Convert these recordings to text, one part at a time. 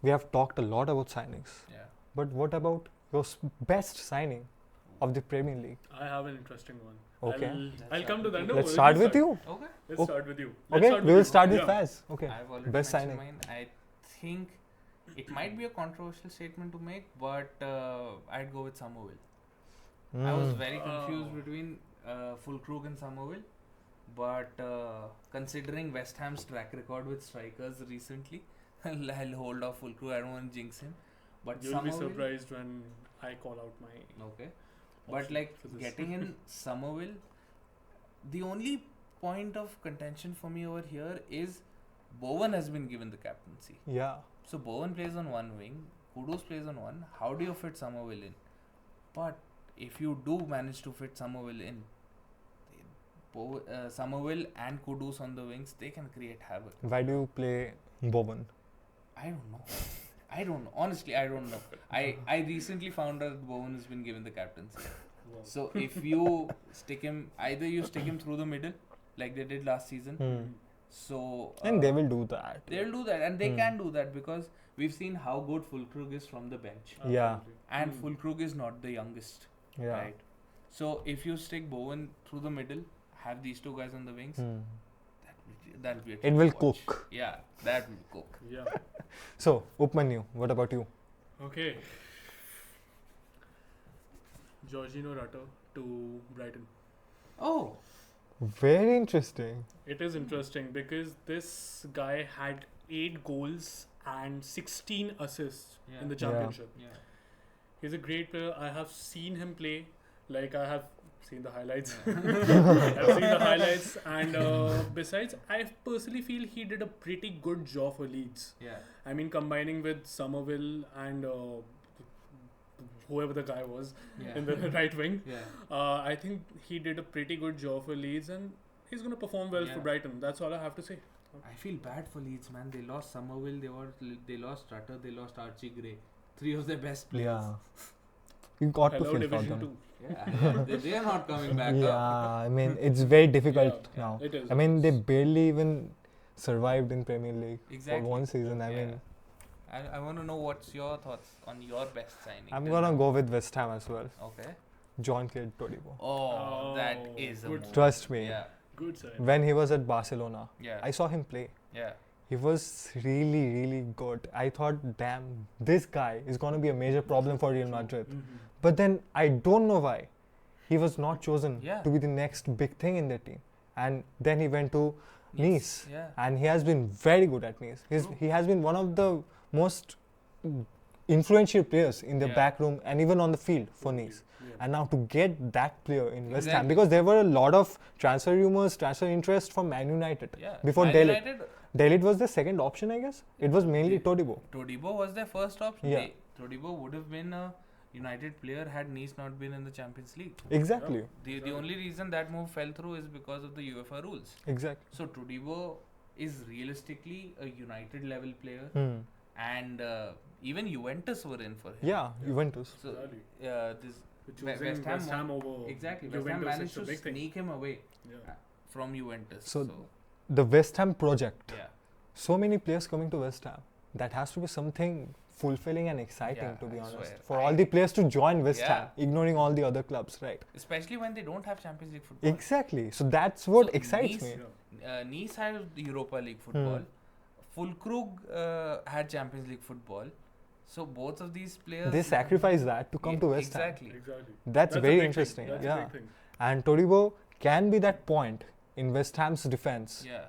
we have talked a lot about signings. Yeah. But what about your best signing of the Premier League? I have an interesting one. Okay. I'll come to that. No, Let's start with you. Okay. Let's start with you. Okay, we will start with Yeah. Faz. Okay. I've already Best mentioned signing. mine. I think it might be a controversial statement to make, but I'd go with Somerville. I was very confused between Fulkrug and Somerville, but considering West Ham's track record with strikers recently, I'll hold off Fulkrug. I don't want to jinx him. But You'll be Somerville, surprised when I call out my. okay. But option like for this. getting in Somerville, the only point of contention for me over here is Bowen has been given the captaincy. Yeah. So Bowen plays on one wing, Kudus plays on one. How do you fit Somerville in? But if you do manage to fit Somerville in, Somerville and Kudus on the wings, they can create havoc. Why do you play Bowen? I don't know. Honestly, I don't know. I recently found out that Bowen has been given the captaincy. Wow. So if you stick him, either you stick him through the middle, like they did last season. So And they will do that. they'll do that, and they can do that because we've seen how good Fulkrug is from the bench, Yeah. and Fulkrug is not the youngest, Yeah. right? So if you stick Bowen through the middle, have these two guys on the wings, that'll be a It treat will to watch. cook. Yeah, that will cook. Yeah. So, Upmanyu, what about you? Okay. Jorginho Rutter to Brighton. Oh, Very interesting. It is interesting because this guy had 8 goals and 16 assists in the Yeah. championship. yeah. He's a great player. I have seen him play. Like I have seen the highlights. Yeah. I've seen the highlights, and besides, I personally feel he did a pretty good job for Leeds. Yeah. I mean, combining with Somerville and whoever the guy was Yeah. in the right wing, Yeah. I think he did a pretty good job for Leeds, and he's going to perform well for Yeah. Brighton. That's all I have to say. I feel bad for Leeds, man. They lost Somerville, they lost Rutter, they lost Archie Gray. 3 of their best players. Yeah. You got to Hello, feel for Division them. 2. Yeah. they are not coming back Yeah, up. I mean, it's very difficult Yeah, now. It is. I mean, they barely even survived in Premier League Exactly. for one season. I Yeah. mean, I want to know what's your thoughts on your best signing. I'm till gonna now. go with West Ham as well. Okay. John Kid Todibo. Oh, that Oh, is a good. move. Trust me. Yeah. Good side. When he was at Barcelona, Yeah. I saw him play. Yeah. He was really, really good. I thought, damn, this guy is going to be a major problem for Real Madrid. But then I don't know why he was not chosen Yeah. to be the next big thing in the team. And then he went to Nice. Yeah. And he has been very good at Nice. He has been one of the most influential players in the Yeah. back room and even on the field for Nice. Yeah. And now to get that player in West Ham, Exactly. because there were a lot of transfer rumors, transfer interest from Man United. Yeah. Before Man Dele. United, Dalit was the second option, I guess. It was mainly Yeah. Todibo. Todibo was their first option. Yeah. Todibo would have been a United player had Nice not been in the Champions League. Exactly. The only reason that move fell through is because of the UEFA rules. Exactly. So Todibo is realistically a United level player, and even Juventus were in for him. Yeah, Juventus. So Exactly. this Choosing West Ham over exactly West Ham Juventus, managed it's a to big thing. sneak him away Yeah. from Juventus. So the West Ham project, yeah, so many players coming to West Ham, that has to be something fulfilling and exciting, Yeah, to be I honest. swear. For all the players to join West Yeah. Ham, ignoring all the other clubs, right? especially when they don't have Champions League football. Exactly. So that's what So excites Nice- me. Yeah. Nice had the Europa League football. Fulkrug had Champions League football. So both of these players They sacrifice that to come to West Ham. exactly. Exactly. That's a very big thing. interesting. That's a Yeah. big thing. And Todibo can be that point in West Ham's defense Yeah,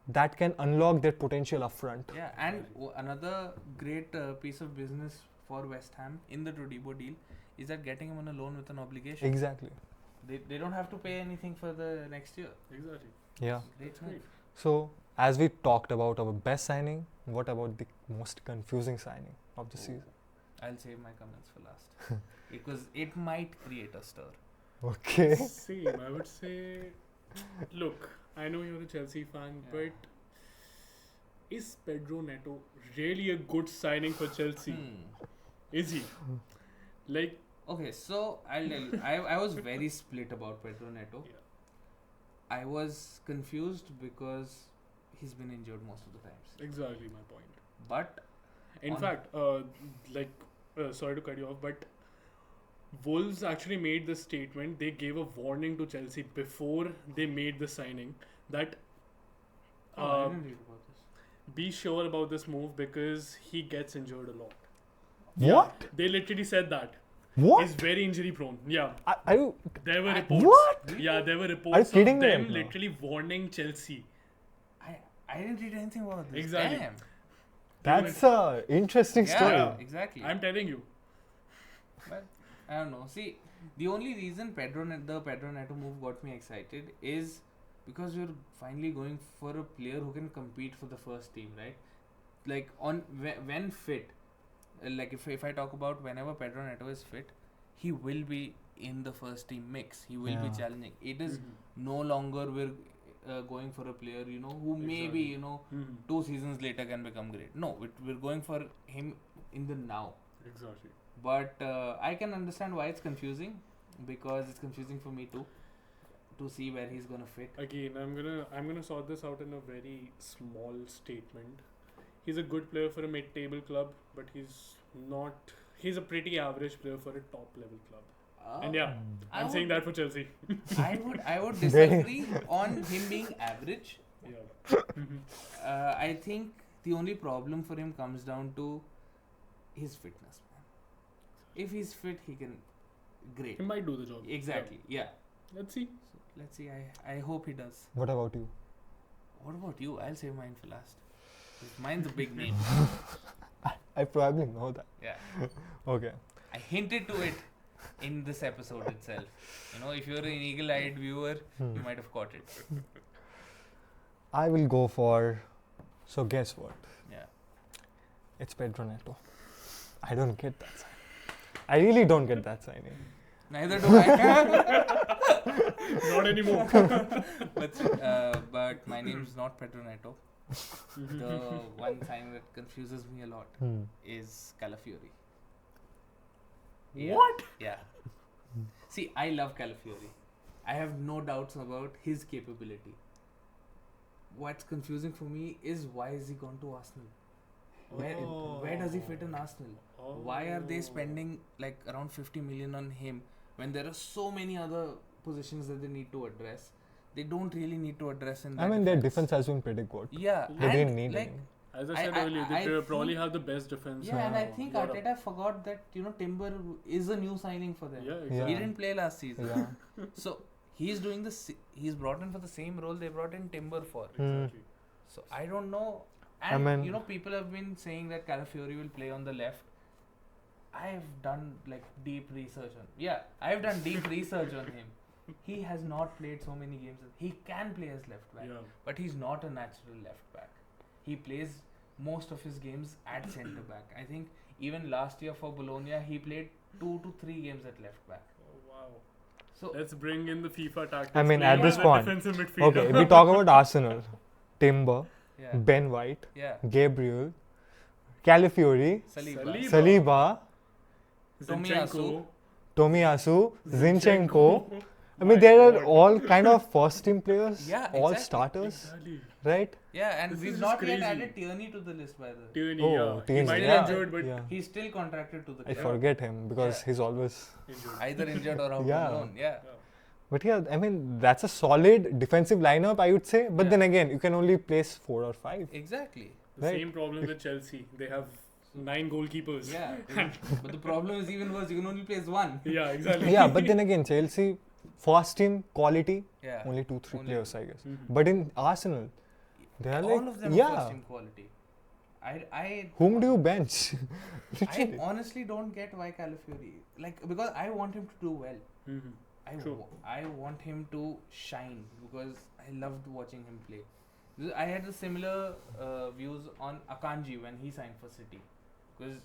that can unlock their potential up front. yeah, and another great piece of business for West Ham in the Todibo deal is that getting him on a loan with an obligation. Exactly. They don't have to pay anything for the next year. Exactly. Yeah. Great That's move. great. So, as we talked about our best signing, what about the most confusing signing of the Oh. season? I'll save my comments for last because it might create a stir. Okay. Same. I would say. Look, I know you're a Chelsea fan, Yeah. but is Pedro Neto really a good signing for Chelsea? Is he? Like, Okay, so I'll tell you, I was very split about Pedro Neto. Yeah. I was confused because he's been injured most of the times. exactly my point. But In fact, sorry to cut you off, but Wolves actually made this statement. They gave a warning to Chelsea before they made the signing that I didn't read about this. be sure about this move because he gets injured a lot. What? They literally said that. What? He's very injury prone. Yeah. Are you? There were reports. What? Yeah, there were reports kidding of me them right now? literally warning Chelsea. I didn't read anything about this. Exactly. Damn. That's a interesting story. Yeah, exactly. I'm telling you. But I don't know. See, the only reason the Pedro Neto move got me excited is because you're finally going for a player who can compete for the first team, right? Like when fit, like if I talk about whenever Pedro Neto is fit, he will be in the first team mix. He will be Yeah. challenging. It is no longer we're going for a player, who maybe, 2 seasons later can become great. No, we're going for him in the now. Exactly. But I can understand why it's confusing, because it's confusing for me too, to see where he's gonna fit. Again, I'm gonna sort this out in a very small statement. He's a good player for a mid-table club, but he's a pretty average player for a top-level club. And yeah, I I'm saying would- that for Chelsea. I would disagree on him being average. Yeah. I think the only problem for him comes down to his fitness, man. If he's fit, he can great. He might do the job. Exactly. Yeah. Yeah. Let's see. So let's see. I hope he does. What about you? What about you? I'll save mine for last. 'Cause mine's a big name. I probably know that. Yeah. Okay. I hinted to it in this episode itself. If you're an eagle-eyed viewer, you might have caught it. I will go for. So guess what? Yeah. It's Pedro Neto. I don't get that signing. I really don't get that signing. Neither do I. Not anymore. But my name's not Pedro Neto. The one sign that confuses me a lot is Calafiori. Yeah. What? Yeah. See, I love Calafiori. I have no doubts about his capability. What's confusing for me is why is he gone to Arsenal? Where does he fit in Arsenal? Why are they spending like around 50 million on him when there are so many other positions that they need to address? They don't really need to address in that. I mean, their defense has been pretty good. Yeah, They and didn't need like any. As I I- said I- earlier, I they probably think- have the best defense. yeah, and I think Europe. Arteta forgot that Timber is a new signing for them. Yeah, Yeah. exactly. He didn't play last season, Yeah. so he's doing he's brought in for the same role they brought in Timber for. Exactly. So I don't know. I And mean- people have been saying that Calafiori will play on the left. I've done like deep research on. Yeah, I've done deep research on him. He has not played so many games. He can play as left back, Yeah. but he's not a natural left back. He plays most of his games at centre back. I think even last year for Bologna, he played 2 to 3 games at left back. Oh, wow. So Let's bring in the FIFA tactics. I mean, Play at this as a point- defensive midfielder. Okay, if we talk about Arsenal, Timber, yeah, Ben White, yeah, Gabriel, Calafiori, Saliba, Saliba. Saliba, Zinchenko. Tomiyasu, Zinchenko. I mean, My there are God. all kind of first team players, Yeah, all exactly. starters, Exactly. right? yeah, and This we've is not just yet crazy. added Tierney to the list, by the way. Tierney, Oh, yeah. He Tierney, might yeah. be injured, but Yeah. He's still contracted to the I club. forget him because Yeah. he's always. injured. Either injured or out Yeah. on loan. Yeah. But yeah, I mean, that's a solid defensive lineup, I would say. But Yeah. then again, you can only place 4 or 5. Exactly. The Right. same problem with Chelsea. They have 9 goalkeepers. Yeah. But the problem is even worse. You can only place one. Yeah, exactly. Yeah, but then again, Chelsea, first team quality, Yeah. only 2-3 Only players, I guess. Mhm. But in Arsenal, they are All like, of them are yeah, first team quality. I whom do you bench? I Literally. honestly don't get why Calafiori, because I want him to do well. Mhm. True. I want him to shine because I loved watching him play. I had the similar views on Akanji when he signed for City, because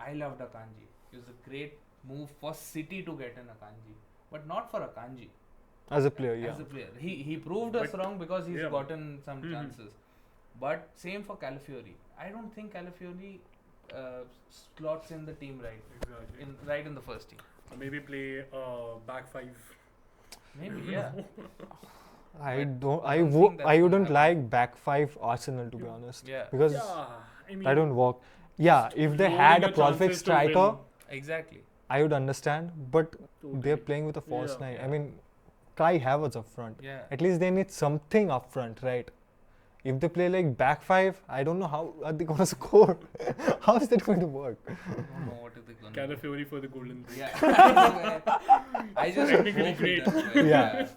I loved Akanji. It was a great move for City to get an Akanji, but not for Akanji As a player, yeah. as a player. He proved us But- wrong because he's yeah. gotten some Mhm. chances. But same for Calafiori. I don't think Calafiori slots in the team Exactly. right in the first team. Or maybe play back 5. Maybe, yeah. I But don't. I don't think that's I gonna wouldn't happen. like back 5 Arsenal, to be honest, Yeah. because Yeah. I mean, I don't work. Yeah, if they lowering had a your prolific chances to striker, win. Exactly. I would understand. But Totally. they're playing with a false Yeah. nine. I Yeah. mean, Kai Havertz up front. Yeah. At least they need something up front, right? If they play like back five, I don't know how are they going to score. How is that going to work? I don't know what are they gonna do. Calafiori for the golden boot. Yeah. I just Technically hope it great. does well. Yeah.